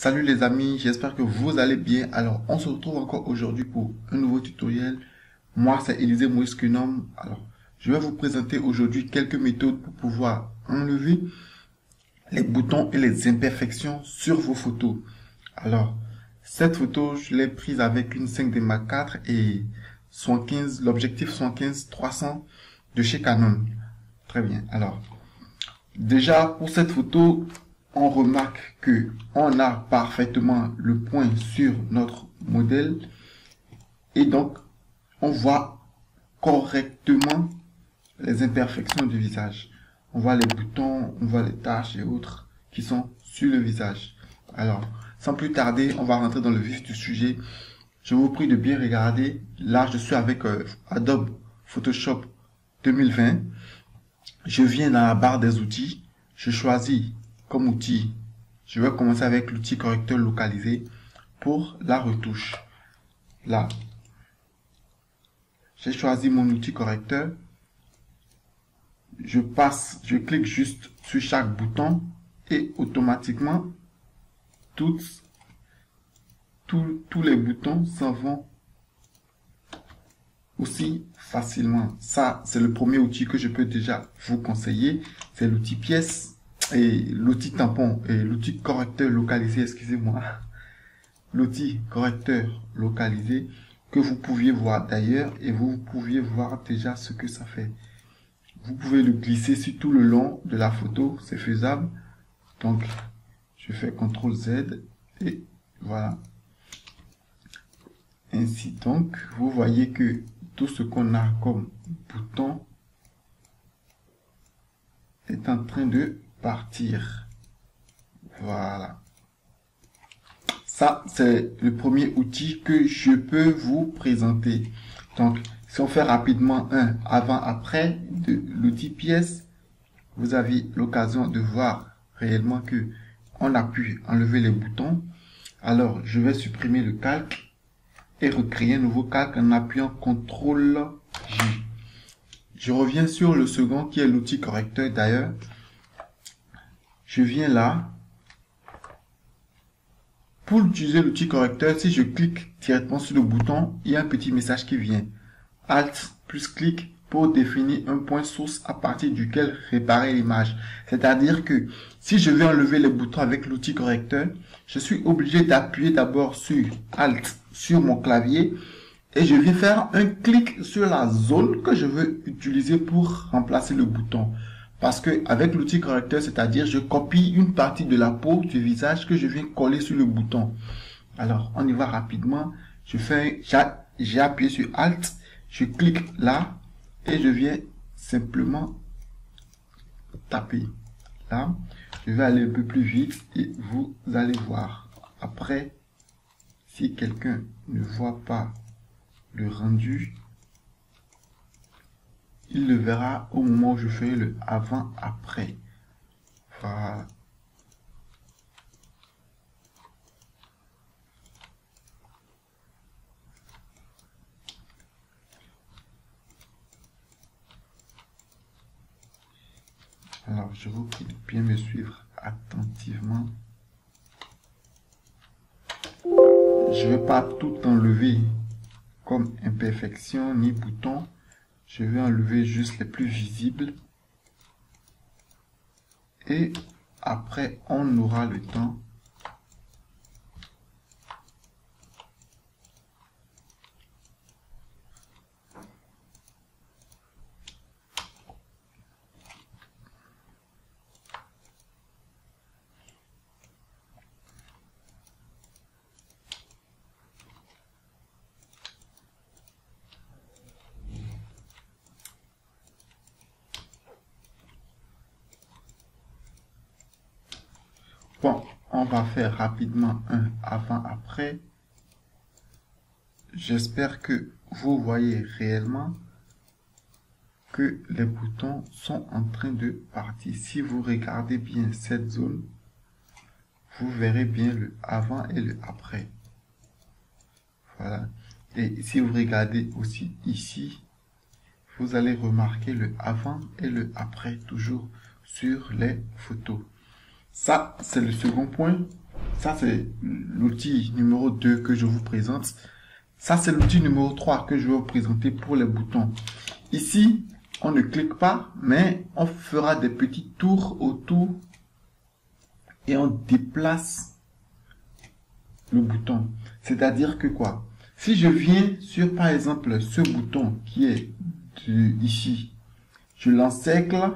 Salut les amis, j'espère que vous allez bien. Alors, on se retrouve encore aujourd'hui pour un nouveau tutoriel. Moi, c'est Élisée Moïse Kunom. Alors, je vais vous présenter aujourd'hui quelques méthodes pour pouvoir enlever les boutons et les imperfections sur vos photos. Alors, cette photo, je l'ai prise avec une 5D Mark IV et 115, l'objectif 115-300 de chez Canon. Très bien. Alors, déjà, pour cette photo, on remarque que on a parfaitement le point sur notre modèle et donc on voit correctement les imperfections du visage. On voit les boutons, on voit les taches et autres qui sont sur le visage. Alors, sans plus tarder, on va rentrer dans le vif du sujet. Je vous prie de bien regarder. Là, je suis avec Adobe Photoshop 2020. Je viens dans la barre des outils. Je choisis comme outil, je vais commencer avec l'outil correcteur localisé pour la retouche. Là, j'ai choisi mon outil correcteur. Je clique juste sur chaque bouton et automatiquement, tous les boutons s'en vont aussi facilement. Ça, c'est le premier outil que je peux déjà vous conseiller. C'est l'outil pièce et l'outil tampon et l'outil correcteur localisé, excusez-moi. L'outil correcteur localisé que vous pouviez voir d'ailleurs et vous pouviez voir déjà ce que ça fait. Vous pouvez le glisser sur tout le long de la photo, c'est faisable. Donc, je fais CTRL Z et voilà. Ainsi donc, vous voyez que tout ce qu'on a comme bouton est en train de partir. Voilà. Ça, c'est le premier outil que je peux vous présenter. Donc, si on fait rapidement un avant-après de l'outil pièce, vous avez l'occasion de voir réellement que on a pu enlever les boutons. Alors, je vais supprimer le calque et recréer un nouveau calque en appuyant CTRL J. Je reviens sur le second qui est l'outil correcteur d'ailleurs. Je viens là. Pour utiliser l'outil correcteur, si je clique directement sur le bouton, il y a un petit message qui vient. Alt plus clic pour définir un point source à partir duquel réparer l'image. C'est-à-dire que si je veux enlever les boutons avec l'outil correcteur, je suis obligé d'appuyer d'abord sur Alt sur mon clavier et je viens faire un clic sur la zone que je veux utiliser pour remplacer le bouton. Parce que avec l'outil correcteur, c'est-à-dire je copie une partie de la peau du visage que je viens coller sur le bouton. Alors, on y va rapidement. J'ai appuyé sur Alt, je clique là et je viens simplement taper. Là, je vais aller un peu plus vite et vous allez voir. Après, si quelqu'un ne voit pas le rendu, il le verra au moment où je ferai le avant-après. Voilà. Alors, je vous prie de bien me suivre attentivement. Je ne vais pas tout enlever comme imperfection ni bouton. Je vais enlever juste les plus visibles. Et après, on aura le temps Bon, on va faire rapidement un avant-après. J'espère que vous voyez réellement que les boutons sont en train de partir. Si vous regardez bien cette zone, vous verrez bien le avant et le après. Voilà. Et si vous regardez aussi ici, vous allez remarquer le avant et le après toujours sur les photos. Ça, c'est le second point. Ça, c'est l'outil numéro 2 que je vous présente. Ça, c'est l'outil numéro 3 que je vais vous présenter pour les boutons. Ici, on ne clique pas, mais on fera des petits tours autour et on déplace le bouton. C'est-à-dire que quoi? Si je viens sur, par exemple, ce bouton qui est ici, je l'encercle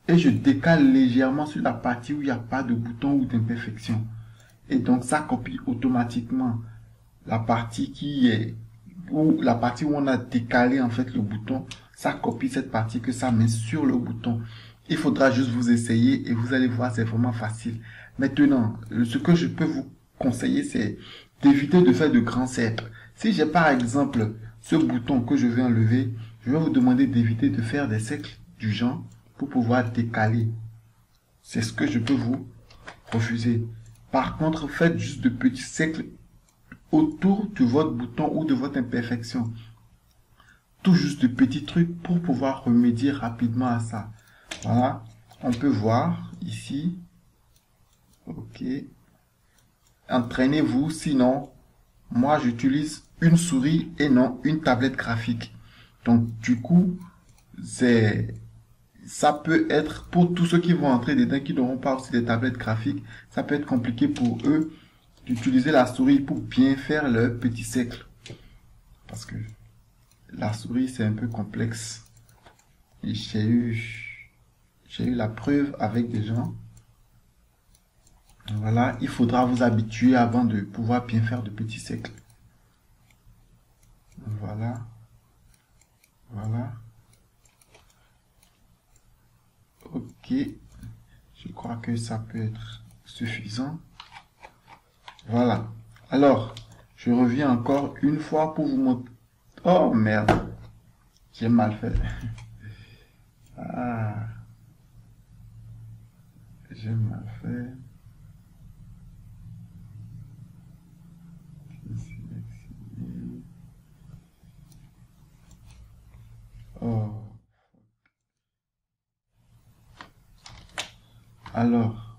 et je décale légèrement sur la partie où il n'y a pas de bouton ou d'imperfection. Et donc, ça copie automatiquement la partie la partie où on a décalé en fait le bouton. Ça copie cette partie que ça met sur le bouton. Il faudra juste vous essayer et vous allez voir, c'est vraiment facile. Maintenant, ce que je peux vous conseiller, c'est d'éviter de faire de grands cercles. Si j'ai par exemple ce bouton que je vais enlever, je vais vous demander d'éviter de faire des cercles du genre pour pouvoir décaler. C'est ce que je peux vous refuser. Par contre, faites juste de petits cercles autour de votre bouton ou de votre imperfection. Tout juste de petits trucs pour pouvoir remédier rapidement à ça. Voilà, on peut voir ici. Ok. Entraînez-vous, sinon, moi j'utilise une souris et non une tablette graphique. Donc du coup, ça peut être pour tous ceux qui vont entrer dedans, qui n'auront pas aussi des tablettes graphiques, ça peut être compliqué pour eux d'utiliser la souris pour bien faire leur petit cercle. Parce que la souris, c'est un peu complexe. Et j'ai eu la preuve avec des gens. Voilà, il faudra vous habituer avant de pouvoir bien faire de petits cercles. Voilà. Voilà. Ok. Je crois que ça peut être suffisant. Voilà. Alors, je reviens encore une fois pour vous montrer. Oh merde. J'ai mal fait. Ah. J'ai mal fait. Oh. Alors.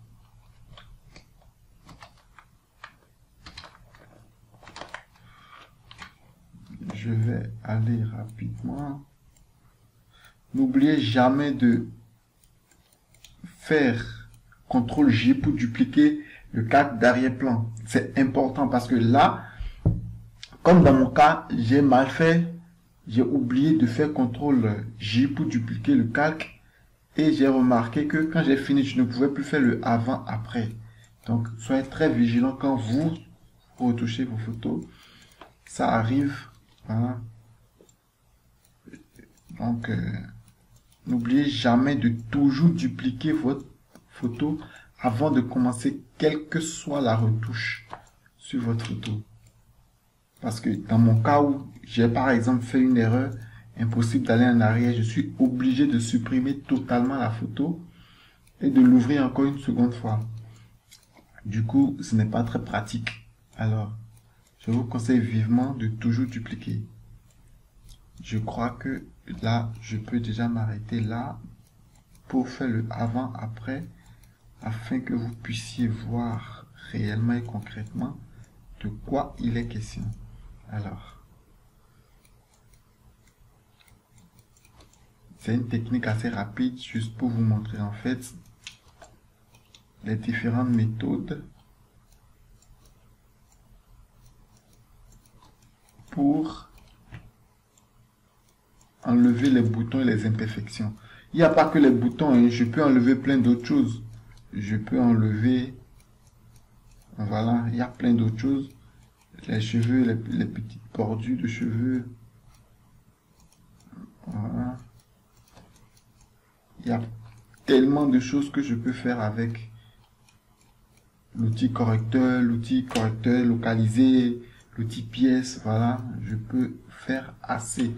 Je vais aller rapidement. N'oubliez jamais de faire CTRL-J pour dupliquer le cadre d'arrière-plan. C'est important parce que là, comme dans mon cas, j'ai mal fait. J'ai oublié de faire CTRL-J pour dupliquer le calque. Et j'ai remarqué que quand j'ai fini, je ne pouvais plus faire le avant-après. Donc, soyez très vigilant quand vous retouchez vos photos. Ça arrive. Voilà. Donc, n'oubliez jamais de toujours dupliquer votre photo avant de commencer, quelle que soit la retouche sur votre photo. Parce que dans mon cas où j'ai par exemple fait une erreur, impossible d'aller en arrière, je suis obligé de supprimer totalement la photo et de l'ouvrir encore une seconde fois. Du coup, ce n'est pas très pratique. Alors, je vous conseille vivement de toujours dupliquer. Je crois que là, je peux déjà m'arrêter là pour faire le avant-après afin que vous puissiez voir réellement et concrètement de quoi il est question. Alors, c'est une technique assez rapide juste pour vous montrer en fait les différentes méthodes pour enlever les boutons et les imperfections. Il n'y a pas que les boutons, hein. Je peux enlever plein d'autres choses. Je peux enlever, voilà, il y a plein d'autres choses. Les cheveux, les petites bordures de cheveux. Voilà. Il y a tellement de choses que je peux faire avec l'outil correcteur localisé, l'outil pièce, voilà, je peux faire assez.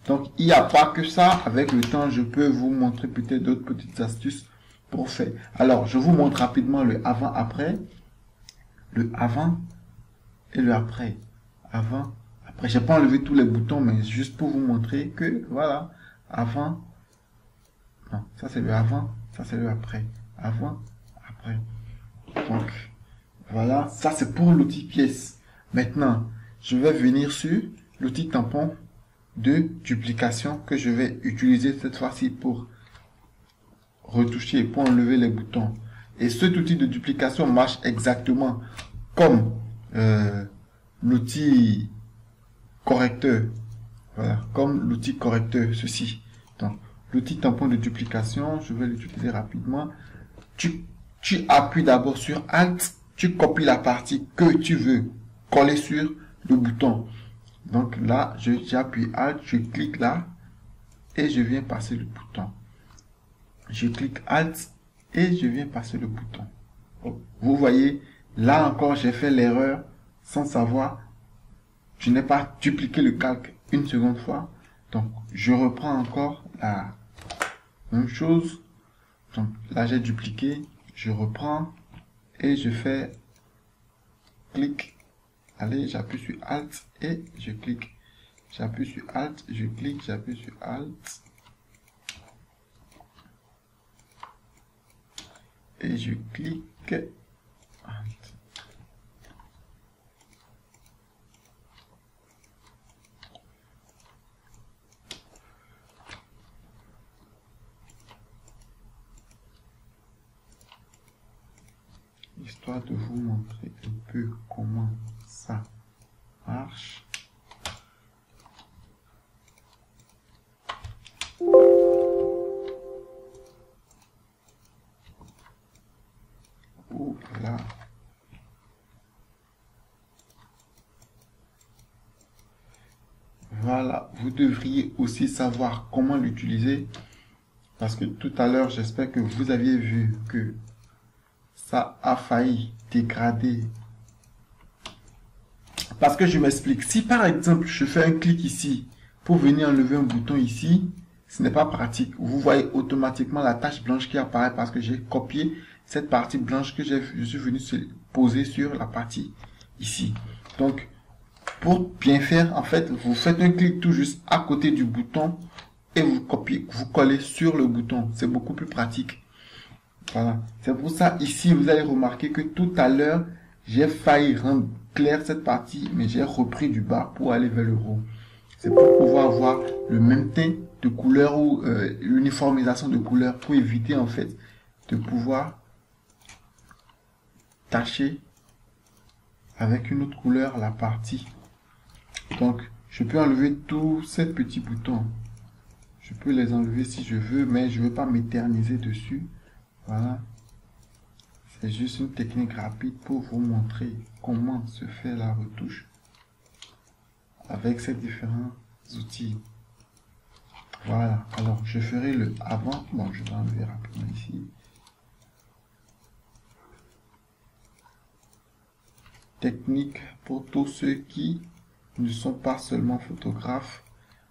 Donc, il n'y a pas que ça. Avec le temps, je peux vous montrer peut-être d'autres petites astuces pour faire. Alors, je vous montre rapidement le avant-après. Le avant et le après. Avant, après. J'ai pas enlevé tous les boutons, mais juste pour vous montrer que, voilà, avant. Non, ça c'est le avant, ça c'est le après. Avant, après. Donc, Voilà, ça c'est pour l'outil pièce. Maintenant, je vais venir sur l'outil tampon de duplication que je vais utiliser cette fois-ci pour retoucher, pour enlever les boutons. Et cet outil de duplication marche exactement comme l'outil correcteur. Voilà, comme l'outil correcteur, ceci. Donc, l'outil tampon de duplication, je vais l'utiliser rapidement. Tu appuies d'abord sur Alt, tu copies la partie que tu veux coller sur le bouton. Donc là, j'appuie Alt, je clique là et je viens passer le bouton. Je clique Alt et je viens passer le bouton. Vous voyez, là encore, j'ai fait l'erreur sans savoir. Je n'ai pas dupliqué le calque une seconde fois. Donc, je reprends encore la même chose. Donc, là, j'ai dupliqué. Je reprends et je fais clic. Allez, j'appuie sur Alt et je clique. J'appuie sur Alt, je clique, j'appuie sur Alt. Et je clique. Alt. Histoire de vous montrer un peu comment ça marche. Voilà. Voilà, vous devriez aussi savoir comment l'utiliser parce que tout à l'heure, j'espère que vous aviez vu que ça a failli dégrader. Parce que je m'explique. Si par exemple, je fais un clic ici pour venir enlever un bouton ici, ce n'est pas pratique. Vous voyez automatiquement la tache blanche qui apparaît parce que j'ai copié cette partie blanche que je suis venu poser sur la partie ici. Donc, pour bien faire, en fait, vous faites un clic tout juste à côté du bouton et vous copiez, vous collez sur le bouton. C'est beaucoup plus pratique. Voilà. C'est pour ça, ici, vous allez remarquer que tout à l'heure, j'ai failli rendre clair cette partie, mais j'ai repris du bas pour aller vers le haut. C'est pour pouvoir avoir le même teint de couleur ou l'uniformisation de couleur pour éviter, en fait, de pouvoir tacher avec une autre couleur la partie. Donc, je peux enlever tous ces petits boutons. Je peux les enlever si je veux, mais je ne veux pas m'éterniser dessus. Voilà. C'est juste une technique rapide pour vous montrer comment se fait la retouche avec ces différents outils. Voilà. Alors, je ferai le avant. Bon, je vais enlever rapidement ici. Technique pour tous ceux qui ne sont pas seulement photographes,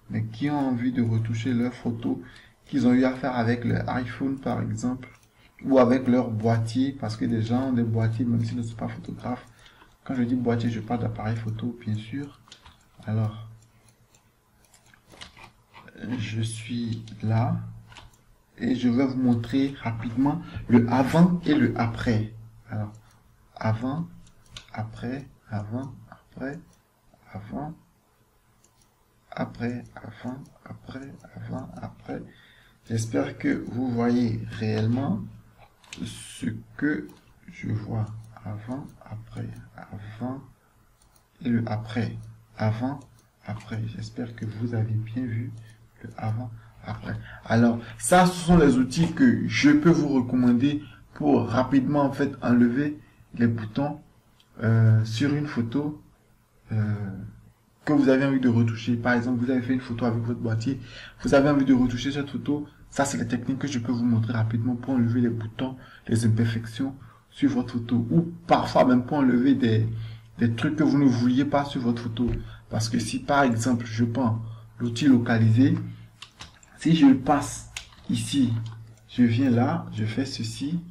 mais qui ont envie de retoucher leurs photos qu'ils ont eu à faire avec leur iPhone, par exemple, ou avec leur boîtier, parce que des gens ont des boîtiers, même s'ils ne sont pas photographes. Quand je dis boîtier, je parle d'appareil photo, bien sûr. Alors, je suis là et je vais vous montrer rapidement le avant et le après. Alors, avant, après, avant, après, avant, après, avant, après, avant, après. J'espère que vous voyez réellement ce que je vois. Avant, après, avant et le après. Avant, après. J'espère que vous avez bien vu le avant, après. Alors, ça, ce sont les outils que je peux vous recommander pour rapidement, en fait, enlever les boutons sur une photo que vous avez envie de retoucher. Par exemple, vous avez fait une photo avec votre boîtier, vous avez envie de retoucher cette photo. Ça, c'est les techniques que je peux vous montrer rapidement pour enlever les boutons, les imperfections sur votre photo. Ou parfois même pour enlever des trucs que vous ne vouliez pas sur votre photo. Parce que si, par exemple, je prends l'outil localisé, si je le passe ici, je viens là, je fais ceci,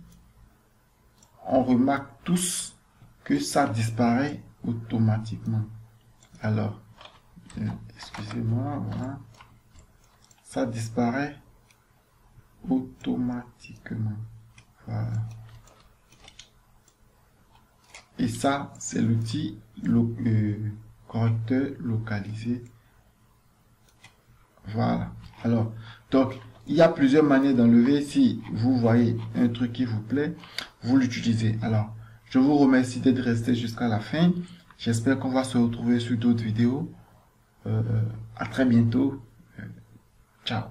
on remarque tous que ça disparaît automatiquement. Alors, excusez-moi, voilà. Ça disparaît automatiquement. Voilà. Et ça, c'est l'outil correcteur localisé. Voilà. Alors, donc, il y a plusieurs manières d'enlever. Si vous voyez un truc qui vous plaît, vous l'utilisez. Alors, je vous remercie d'être resté jusqu'à la fin. J'espère qu'on va se retrouver sur d'autres vidéos. À très bientôt. Ciao.